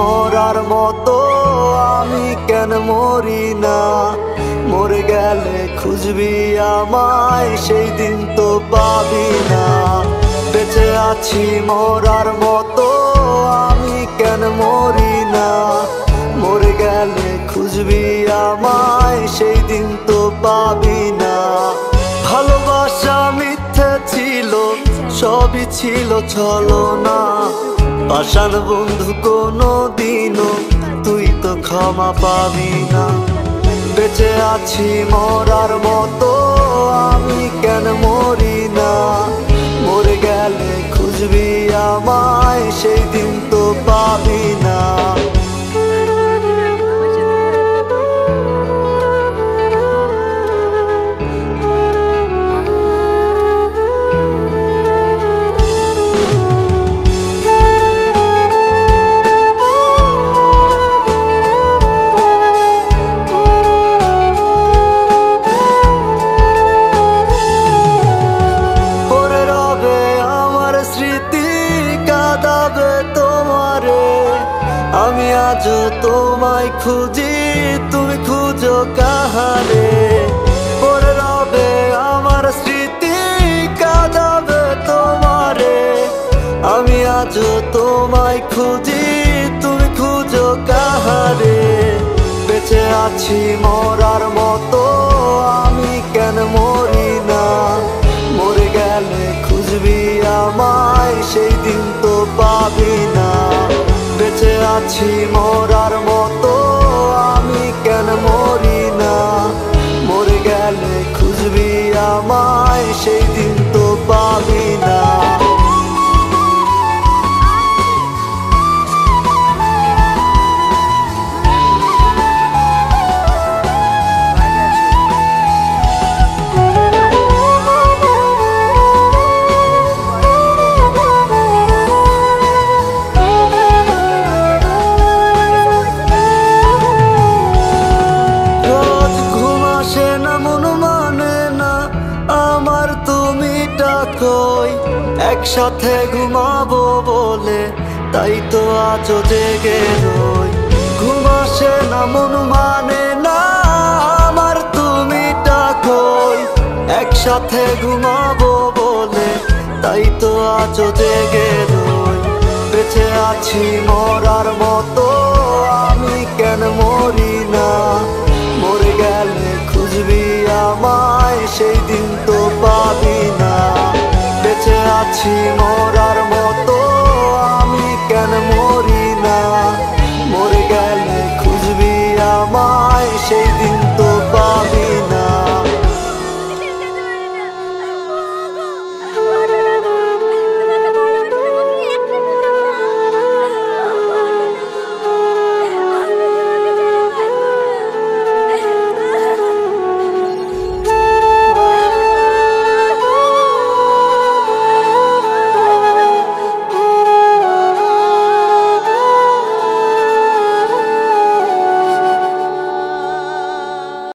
মরার মতো আমি কেন মরি না? মরে গেলে খুঁজবি আমায়, সেই দিন তো পাবি না। বেঁচে আছি মরার মতো আমি কেন মরি না? মরে গেলে খুঁজবি আমায়, সেই দিন তো পাবি না। ভালোবাসা মিথ্যে ছিল, সবই ছিল ছলনা। পাষাণ বন্ধু কোনো দিনও তুই তো ক্ষমা পাবি না। বেঁচে আছি মরার মতো আমি কেন মরি না? মরে গেলে খুঁজবি আমায়, সেই দিন তো পাবি না। আমি আজও তোমায় খুঁজি, তুমি খুঁজো কাহারে? পড়ে রবে আমার স্মৃতি, কাঁদাবে তোমারে। আমি আজও তোমায় খুঁজি, তুমি খুঁজো কাহারে? বেঁচে আছি মরার মতো আমি কেন মরি না? মরে গেলে খুঁজবি আমায়, সেই দিন তো পাবি না। বেঁচে আছি মরার মতো আমি কেন মরি না? মরে গেলে খুঁজবি আমায়, সেই দিন তো পাবি না। একসাথে ঘুমাবো বলে তাই তো আজও জেগে রই। ঘুম আসে না, মন মানে না আমার, তুমি ডাকোই। একসাথে ঘুমাবো বলে তাই তো আজও জেগে রই। বেঁচে আছি মরার মতো আমি কেন মরি না? মরে গেলে খুঁজবি আমায়, সেই দিন তো